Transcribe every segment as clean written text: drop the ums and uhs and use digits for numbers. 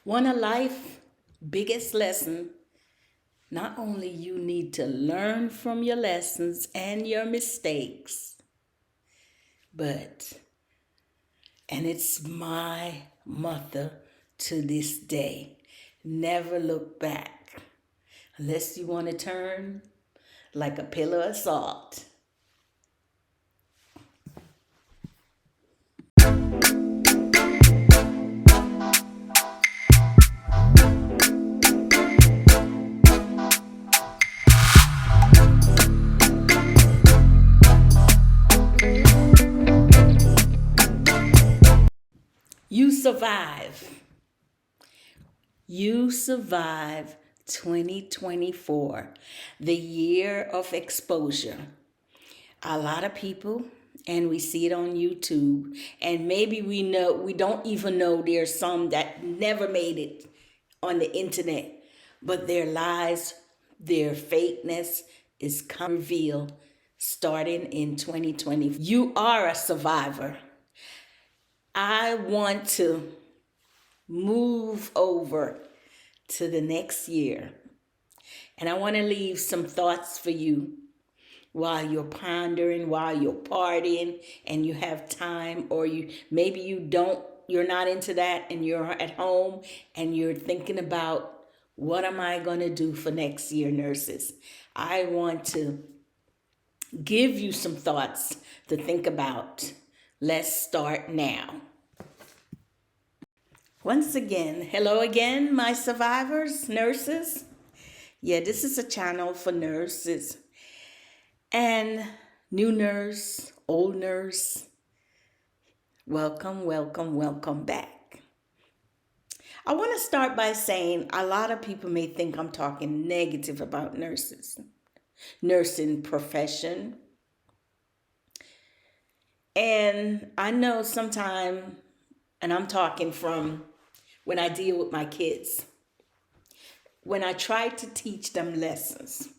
Want a life? Biggest lesson. Not only you need to learn from your lessons and your mistakes, but, and it's my motto to this day, never look back unless you want to turn like a pillar of salt. You survive. You survive 2024, the year of exposure. A lot of people, and we see it on YouTube, and maybe we don't even know there's some that never made it on the internet, but their lies, their fakeness is come revealed starting in 2020. You are a survivor. I want to move over to the next year, and I want to leave some thoughts for you while you're pondering, while you're partying, and you have time, or maybe you're not into that, and you're at home and you're thinking about, what am I going to do for next year, nurses? I want to give you some thoughts to think about. Let's start now. Once again, hello again, my survivors, nurses. Yeah, this is a channel for nurses and new nurse, old nurse. Welcome, welcome, welcome back. I want to start by saying a lot of people may think I'm talking negative about nurses, nursing profession. And I know sometimes, and I'm talking from when I deal with my kids, when I try to teach them lessons,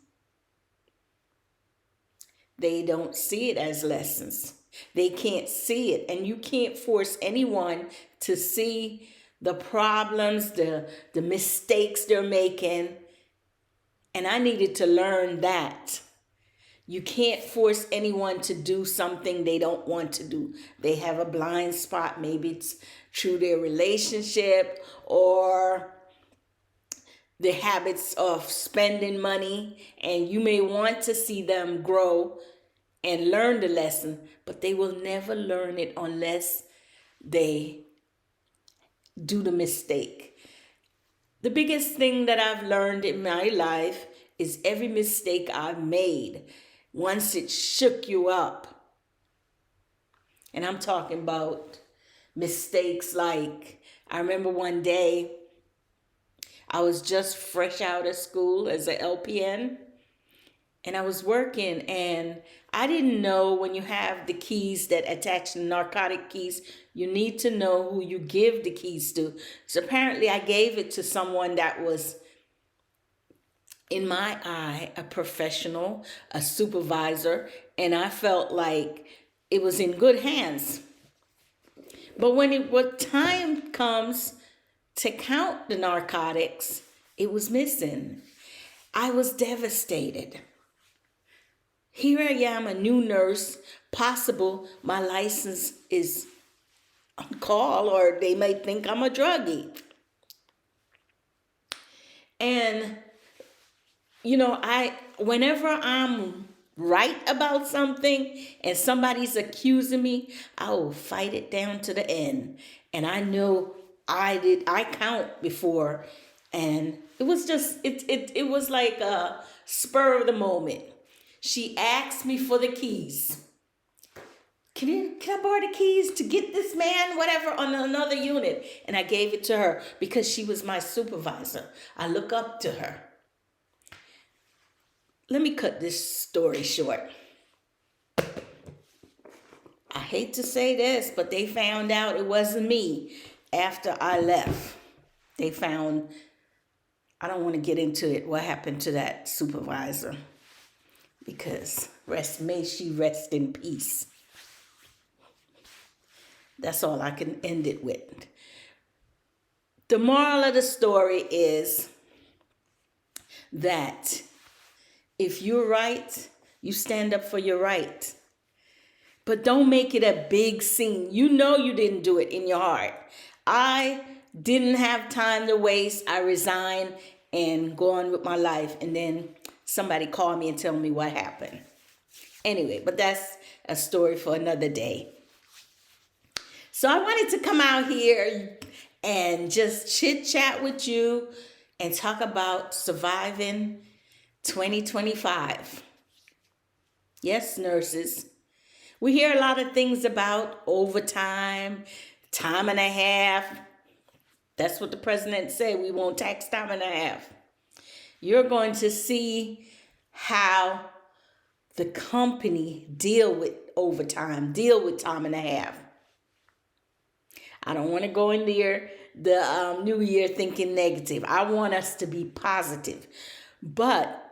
they don't see it as lessons. They can't see it. And you can't force anyone to see the problems, the mistakes they're making. And I needed to learn that. You can't force anyone to do something they don't want to do. They have a blind spot. Maybe it's through their relationship or the habits of spending money. And you may want to see them grow and learn the lesson, but they will never learn it unless they do the mistake. The biggest thing that I've learned in my life is every mistake I've made, once it shook you up. And I'm talking about mistakes like, I remember one day I was just fresh out of school as an LPN, and I was working, and I didn't know when you have the keys that attach the narcotic keys, you need to know who you give the keys to. So apparently I gave it to someone that was, in my eye, a professional, a supervisor, and I felt like it was in good hands. But when time comes to count the narcotics, it was missing. I was devastated. Here I am, a new nurse. Possible my license is on call, or they may think I'm a druggie. And, whenever I'm right about something and somebody's accusing me, I will fight it down to the end. And I know I count before. And it was just, it was like a spur of the moment. She asked me for the keys. Can I borrow the keys to get this man, whatever, on another unit? And I gave it to her because she was my supervisor. I look up to her. Let me cut this story short. I hate to say this, but they found out it wasn't me after I left. They found, I don't want to get into it, what happened to that supervisor, because may she rest in peace. That's all I can end it with. The moral of the story is that if you're right, you stand up for your right. But don't make it a big scene. You know you didn't do it in your heart. I didn't have time to waste. I resigned and go on with my life. And then somebody called me and tell me what happened. Anyway, but that's a story for another day. So I wanted to come out here and just chit chat with you and talk about surviving 2025. Yes, nurses. We hear a lot of things about overtime, time and a half. That's what the president said. We won't tax time and a half. You're going to see how the company deal with overtime, deal with time and a half. I don't want to go in there the new year thinking negative. I want us to be positive. But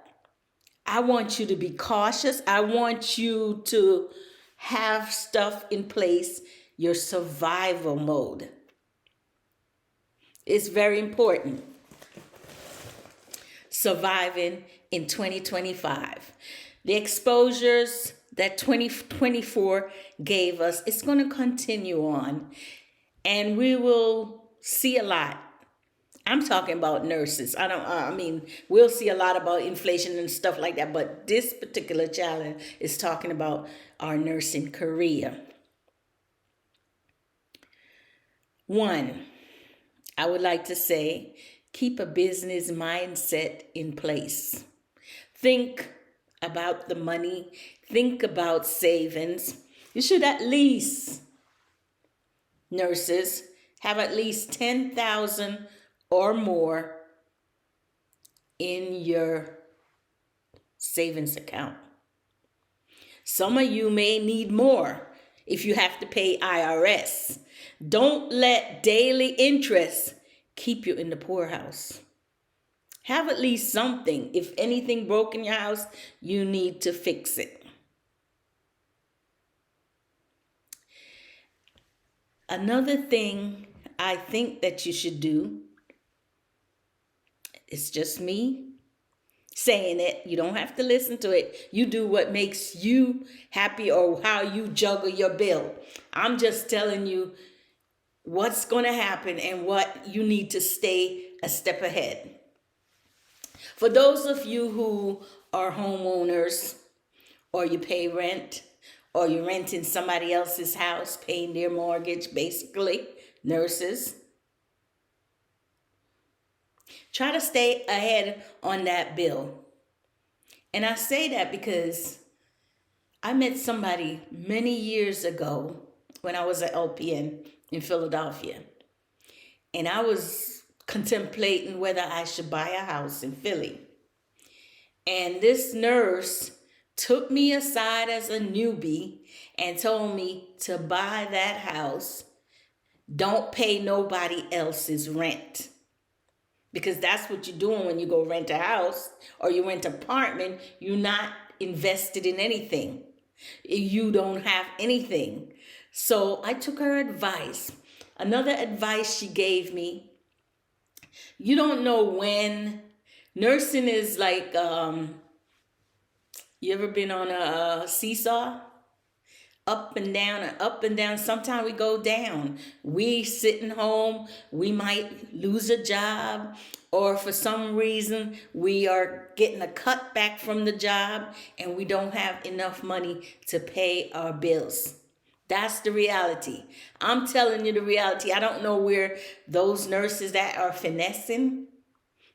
I want you to be cautious. I want you to have stuff in place, your survival mode. It's very important. Surviving in 2025. The exposures that 2024 gave us, it's going to continue on. And we will see a lot. I'm talking about nurses. We'll see a lot about inflation and stuff like that. But this particular challenge is talking about our nursing career. 1, I would like to say, keep a business mindset in place. Think about the money. Think about savings. You should at least, nurses, have at least 10,000 or more in your savings account. Some of you may need more if you have to pay IRS. Don't let daily interest keep you in the poorhouse. Have at least something. If anything broke in your house, you need to fix it. Another thing I think that you should do, it's just me saying it. You don't have to listen to it. You do what makes you happy or how you juggle your bill. I'm just telling you what's going to happen and what you need to stay a step ahead. For those of you who are homeowners or you pay rent or you're renting somebody else's house, paying their mortgage, basically, nurses, try to stay ahead on that bill. And I say that because I met somebody many years ago when I was an LPN in Philadelphia. And I was contemplating whether I should buy a house in Philly. And this nurse took me aside as a newbie and told me to buy that house. Don't pay nobody else's rent. Because that's what you're doing when you go rent a house or you rent an apartment. You're not invested in anything. You don't have anything. So I took her advice. Another advice she gave me, you don't know when. Nursing is like, you ever been on a seesaw? Up and down and up and down. Sometimes we go down. We sitting home. We might lose a job, or for some reason we are getting a cutback from the job and we don't have enough money to pay our bills. That's the reality. I'm telling you the reality. I don't know where those nurses that are finessing,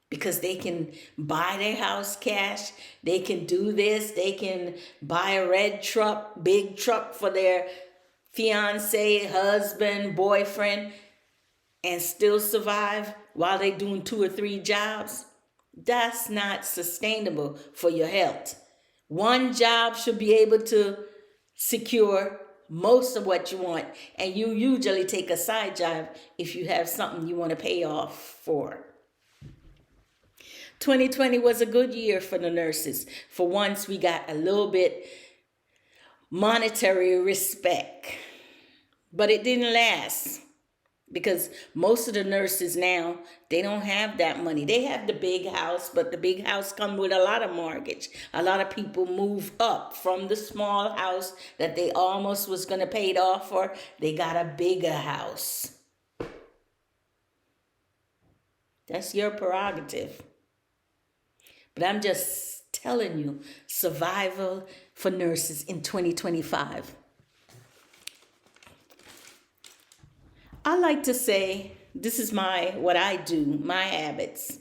because they can buy their house cash. They can do this. They can buy a red truck, big truck for their fiance, husband, boyfriend, and still survive while they're doing 2 or 3 jobs. That's not sustainable for your health. One job should be able to secure most of what you want. And you usually take a side job if you have something you want to pay off for. 2020 was a good year for the nurses. For once, we got a little bit monetary respect. But it didn't last. because most of the nurses now, they don't have that money. They have the big house, but the big house comes with a lot of mortgage. A lot of people move up from the small house that they almost was going to pay it off for. They got a bigger house. That's your prerogative. But I'm just telling you, survival for nurses in 2025. I like to say, this is what I do, my habits.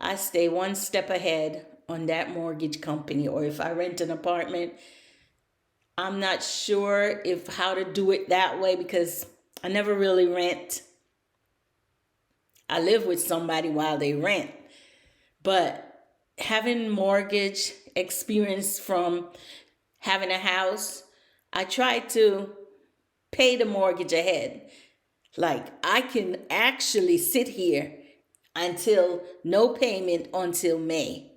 I stay one step ahead on that mortgage company, or if I rent an apartment, I'm not sure how to do it that way because I never really rent. I live with somebody while they rent. But having mortgage experience from having a house, I try to pay the mortgage ahead. Like, I can actually sit here until no payment until May.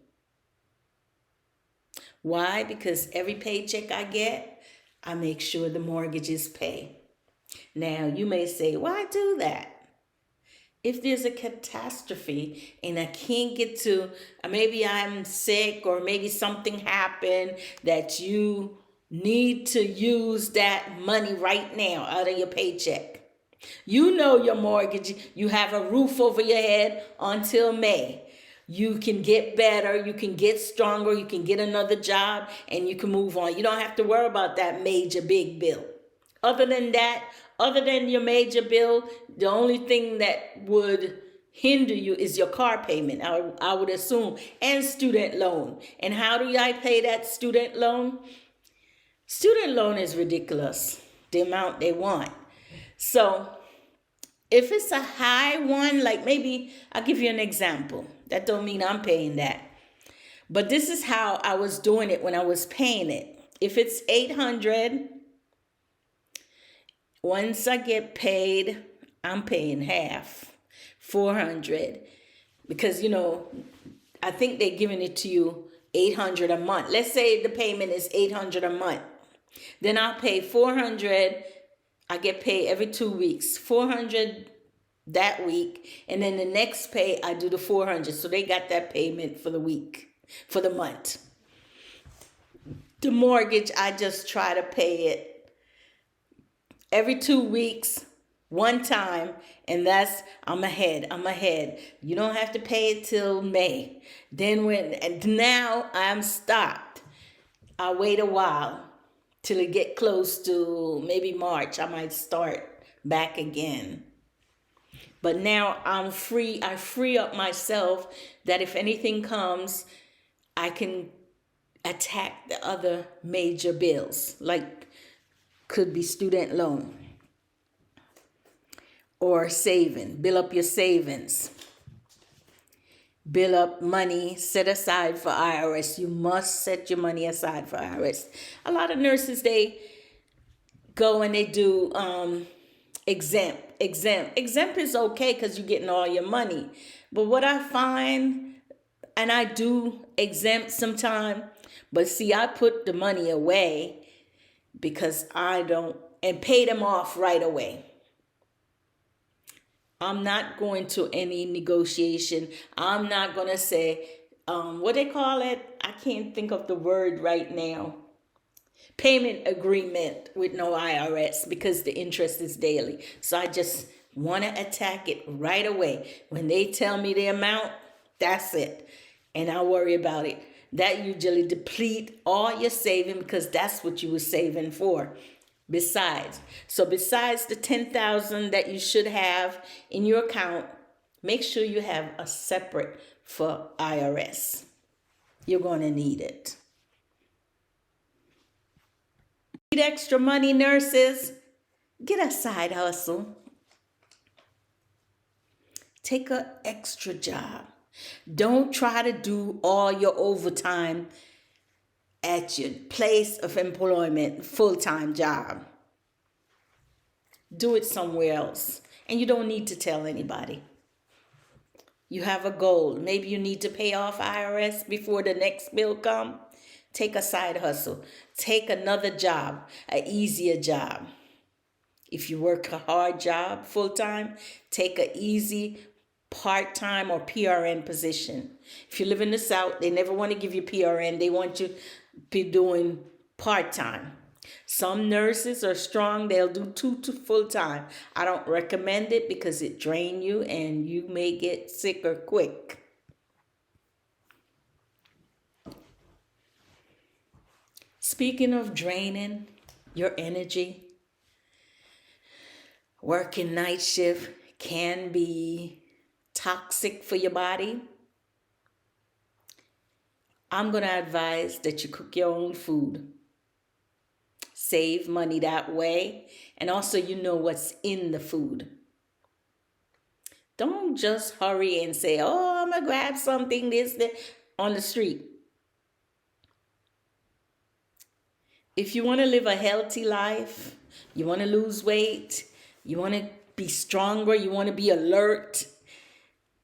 Why? Because every paycheck I get, I make sure the mortgage is paid. Now, you may say, why do that? If there's a catastrophe and I can't get to, maybe I'm sick or maybe something happened that you need to use that money right now out of your paycheck. You know your mortgage, you have a roof over your head until May. You can get better, you can get stronger, you can get another job, and you can move on. You don't have to worry about that major big bill. Other than that, other than your major bill, the only thing that would hinder you is your car payment, I would assume, and student loan. And how do I pay that student loan? Student loan is ridiculous, the amount they want. So if it's a high one, like maybe I'll give you an example. That don't mean I'm paying that. But this is how I was doing it when I was paying it. If it's $800, once I get paid, I'm paying half, $400. Because, I think they're giving it to you $800 a month. Let's say the payment is $800 a month. Then I'll pay $400. I get paid every 2 weeks, $400 that week. And then the next pay, I do the $400. So they got that payment for the week, for the month. The mortgage, I just try to pay it every 2 weeks, one time, and I'm ahead. You don't have to pay it till May. And now I'm stopped. I wait a while till it get close to maybe March. I might start back again. But now I'm free. I free up myself that if anything comes, I can attack the other major bills, like could be student loan or saving. Build up your savings. Build up money set aside for IRS. You must set your money aside for IRS. A lot of nurses, they go and they do exempt. Exempt is okay because you're getting all your money. But what I find, and I do exempt sometime, but see, I put the money away because and pay them off right away. I'm not going to any negotiation. I'm not going to say, what they call it? I can't think of the word right now. Payment agreement with no IRS because the interest is daily. So I just want to attack it right away. When they tell me the amount, that's it. And I'll worry about it. That usually deplete all your saving because that's what you were saving for. Besides the $10,000 that you should have in your account, make sure you have a separate for IRS. You're going to need it. Need extra money, nurses? Get a side hustle. Take an extra job. Don't try to do all your overtime at your place of employment, full-time job. Do it somewhere else. And you don't need to tell anybody. You have a goal. Maybe you need to pay off IRS before the next bill comes. Take a side hustle. Take another job, an easier job. If you work a hard job full time, take a easy part-time or PRN position. If you live in the South, they never want to give you PRN. They want you to be doing part-time. Some nurses are strong. They'll do 2 to full-time. I don't recommend it because it drains you and you may get sicker quick. Speaking of draining your energy, working night shift can be toxic for your body. I'm going to advise that you cook your own food. Save money that way. And also you know what's in the food. Don't just hurry and say, oh, I'm going to grab something this on the street. If you want to live a healthy life, you want to lose weight, you want to be stronger, you want to be alert.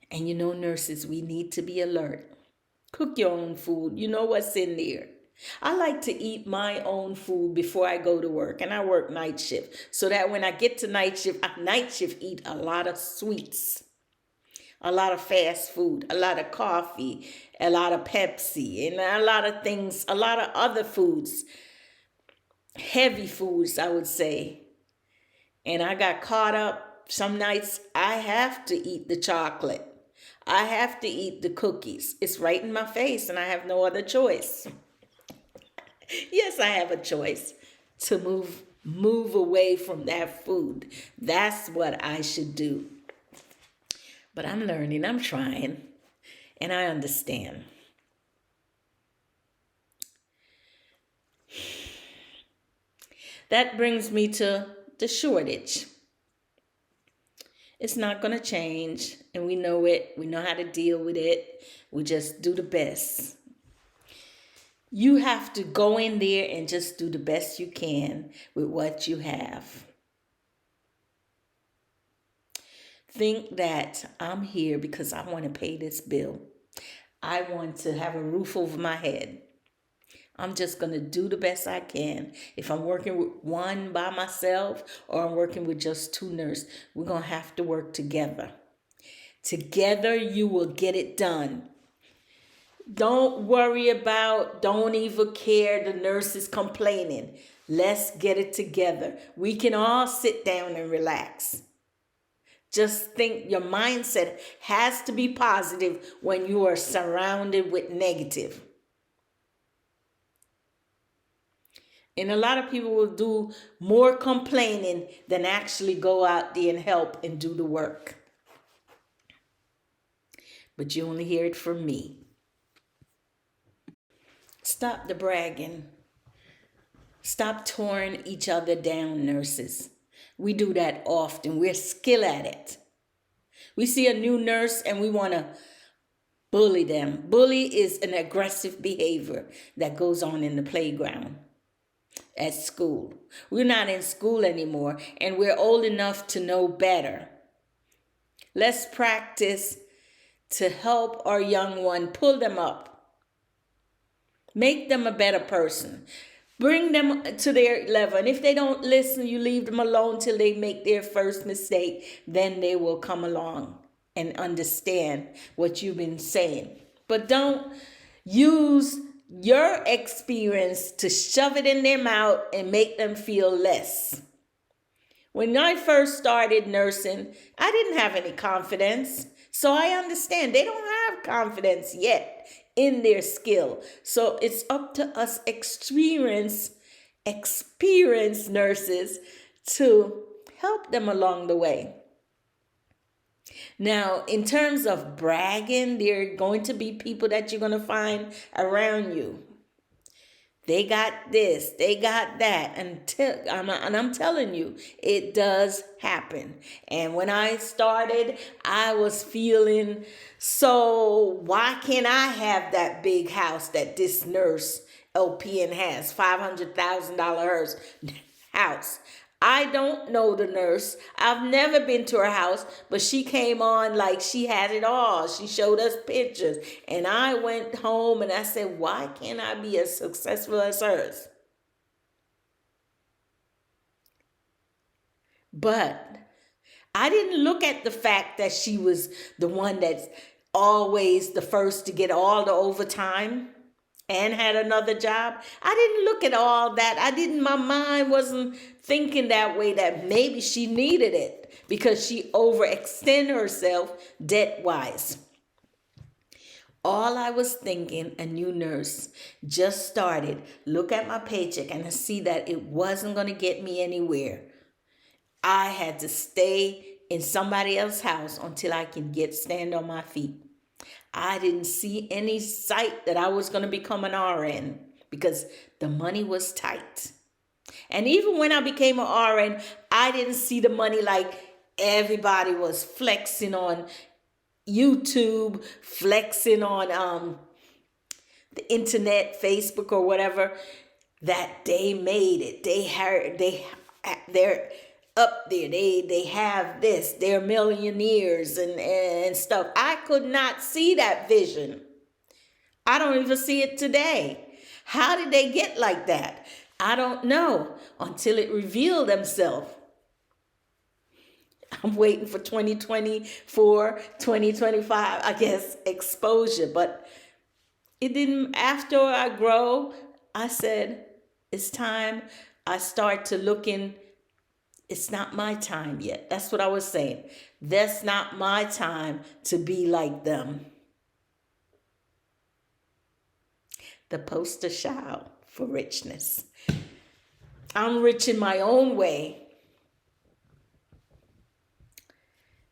And you know, nurses, we need to be alert. Cook your own food. You know what's in there. I like to eat my own food before I go to work. And I work night shift. So that when I get to night shift, eat a lot of sweets. A lot of fast food. A lot of coffee. A lot of Pepsi. And a lot of things. A lot of other foods. Heavy foods, I would say. And I got caught up. Some nights I have to eat the chocolate. I have to eat the cookies. It's right in my face and I have no other choice. Yes, I have a choice to move away from that food. That's what I should do. But I'm learning, I'm trying, and I understand. That brings me to the shortage. It's not going to change, and we know it. We know how to deal with it. We just do the best. You have to go in there and just do the best you can with what you have. Think that I'm here because I want to pay this bill. I want to have a roof over my head. I'm just going to do the best I can. If I'm working with one by myself or I'm working with just 2 nurses, we're going to have to work together. Together, you will get it done. Don't worry about, don't even care the nurse is complaining. Let's get it together. We can all sit down and relax. Just think your mindset has to be positive when you are surrounded with negative. And a lot of people will do more complaining than actually go out there and help and do the work. But you only hear it from me. Stop the bragging. Stop tearing each other down, nurses. We do that often. We're skilled at it. We see a new nurse and we want to bully them. Bully is an aggressive behavior that goes on in the playground. At school. We're not in school anymore and we're old enough to know better. Let's practice to help our young one, pull them up. Make them a better person. Bring them to their level. And if they don't listen, you leave them alone till they make their first mistake. Then they will come along and understand what you've been saying. But don't use your experience to shove it in their mouth and make them feel less. When I first started nursing, I didn't have any confidence. So I understand they don't have confidence yet in their skill. So it's up to us experienced nurses to help them along the way. Now, in terms of bragging, there are going to be people that you're going to find around you. They got this, they got that. And I'm telling you, it does happen. And when I started, I was feeling, so why can't I have that big house that this nurse LPN has, $500,000 house? I don't know the nurse. I've never been to her house, but she came on like she had it all. She showed us pictures. And I went home and I said, why can't I be as successful as hers? But I didn't look at the fact that she was the one that's always the first to get all the overtime and had another job. I didn't look at all that. My mind wasn't thinking that way, that maybe she needed it because she overextended herself debt-wise. All I was thinking, a new nurse just started, look at my paycheck and I see that it wasn't going to get me anywhere. I had to stay in somebody else's house until I can stand on my feet. I didn't see any sight that I was going to become an RN because the money was tight. And even when I became an RN, I didn't see the money like everybody was flexing on YouTube, flexing on the internet, Facebook or whatever, that they made it. They're up there. They have this. They're millionaires and stuff. I could not see that vision. I don't even see it today. How did they get like that? I don't know until it revealed themselves. I'm waiting for 2024, 2025, I guess, exposure. But it didn't, after I grow, I said, it's time I start to look in. It's not my time yet. That's what I was saying. That's not my time to be like them. The poster child for richness. I'm rich in my own way.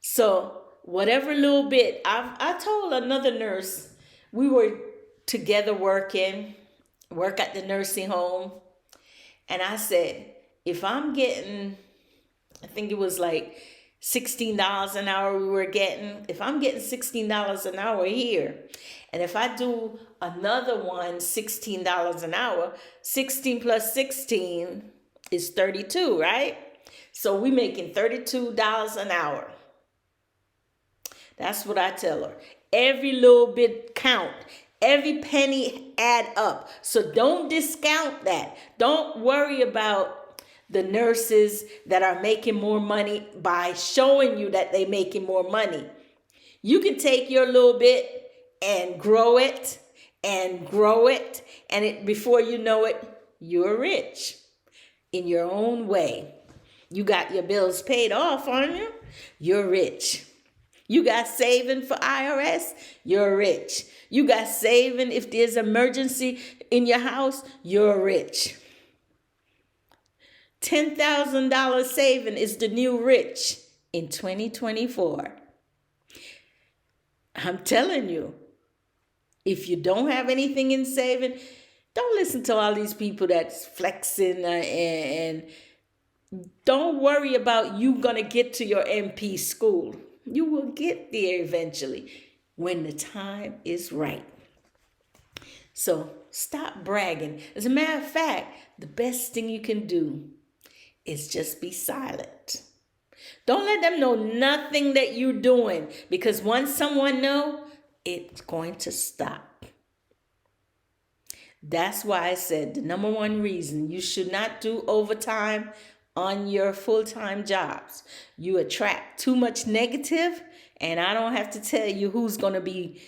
So whatever little bit, I told another nurse, we were together work at the nursing home. And I said, if I'm getting, I think it was like $16 an hour we were getting. If I'm getting $16 an hour here, and if I do another one, $16 an hour, 16 plus 16 is 32, right? So we making $32 an hour. That's what I tell her. Every little bit count. Every penny add up. So don't discount that. Don't worry about the nurses that are making more money by showing you that they're making more money. You can take your little bit and grow it and grow it. And before you know it, you're rich in your own way. You got your bills paid off, aren't you? You're rich. You got saving for IRS, you're rich. You got saving if there's emergency in your house, you're rich. $10,000 saving is the new rich in 2024. I'm telling you, if you don't have anything in saving, don't listen to all these people that's flexing and don't worry about you going to get to your MP school. You will get there eventually when the time is right. So stop bragging. As a matter of fact, the best thing you can do is just be silent. Don't let them know nothing that you're doing, because once someone knows, it's going to stop. That's why I said the number one reason you should not do overtime on your full-time jobs. You attract too much negative, and I don't have to tell you who's going to be,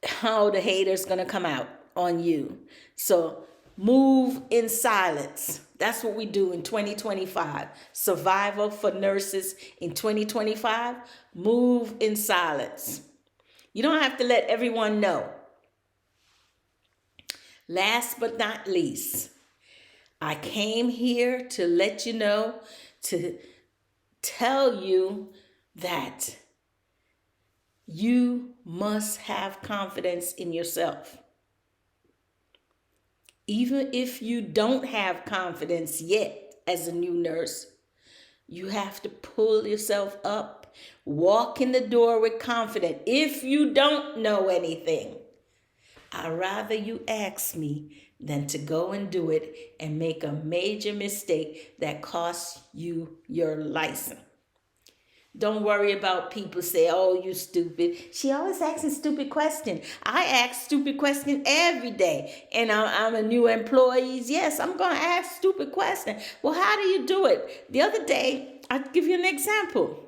how the haters going to come out on you. So move in silence. That's what we do in 2025. Survival for nurses in 2025. Move in silence. You don't have to let everyone know. Last but not least, I came here to let you know, to tell you that you must have confidence in yourself. Even if you don't have confidence yet as a new nurse, you have to pull yourself up. Walk in the door with confidence. If you don't know anything, I'd rather you ask me than to go and do it and make a major mistake that costs you your license. Don't worry about people say, oh, you stupid. She always asking stupid questions. I ask stupid questions every day. And I'm a new employee. Yes, I'm going to ask stupid questions. Well, how do you do it? The other day, I'll give you an example.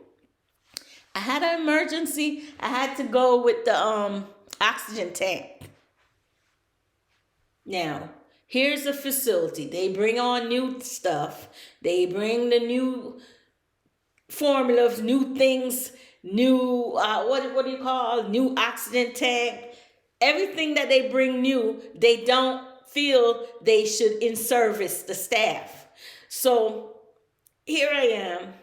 I had an emergency. I had to go with the oxygen tank. Now, here's a facility. They bring on new stuff. They bring the new formulas, new things, new, what do you call, new oxygen tank. Everything that they bring new, they don't feel they should in-service the staff. So here I am,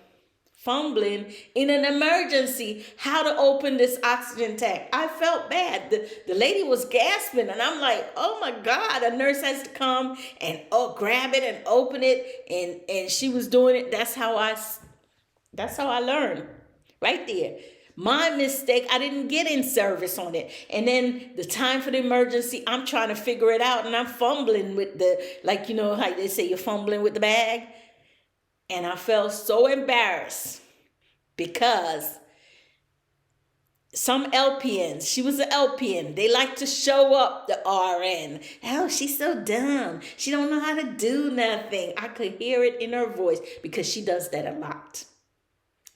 fumbling in an emergency how to open this oxygen tank. I felt bad. The lady was gasping, and I'm like, oh my God, a nurse has to come and grab it and open it, and she was doing it. That's how I learned, right there. My mistake, I didn't get in service on it. And then the time for the emergency, I'm trying to figure it out, and I'm fumbling with like, you know how they say you're fumbling with the bag? And I felt so embarrassed because some LPNs, she was an LPN, they like to show up the RN. Oh, she's so dumb. She don't know how to do nothing. I could hear it in her voice because she does that a lot,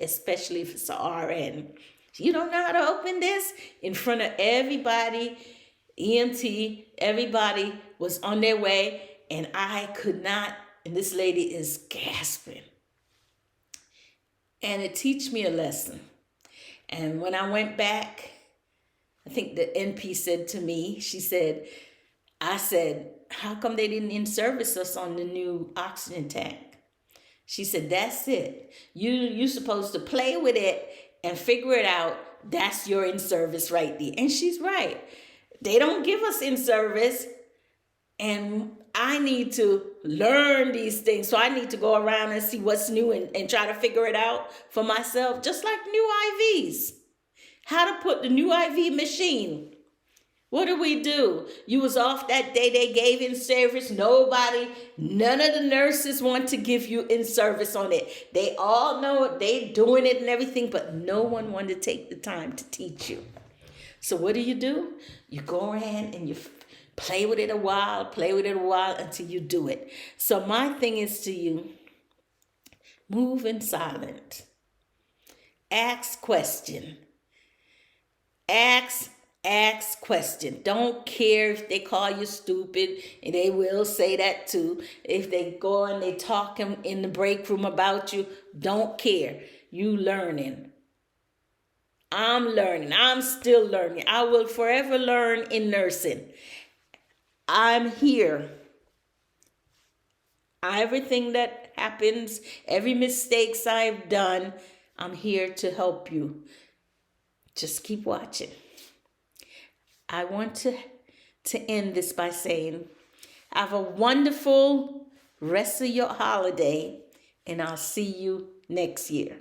especially if it's an RN. You don't know how to open this? In front of everybody, EMT, everybody was on their way, and I could not, and this lady is gasping. And it teach me a lesson. And when I went back, I think the NP said to me, I said, how come they didn't in-service us on the new oxygen tank? She said, that's it. You're supposed to play with it and figure it out. That's your in-service right there. And she's right. They don't give us in-service. And I need to learn these things. So I need to go around and see what's new and try to figure it out for myself. Just like new IVs. How to put the new IV machine. What do we do? You was off that day they gave in service. None of the nurses want to give you in service on it. They all know it. They doing it and everything, but no one wanted to take the time to teach you. So what do? You go around and you play with it a while until you do it. So my thing is to you, move in silent. Ask question. Ask question. Don't care if they call you stupid, and they will say that too. If they go and they talk in the break room about you, don't care. You learning. I'm learning. I'm still learning. I will forever learn in nursing. I'm here. Everything that happens, every mistakes I've done, I'm here to help you. Just keep watching. I want to end this by saying, have a wonderful rest of your holiday, and I'll see you next year.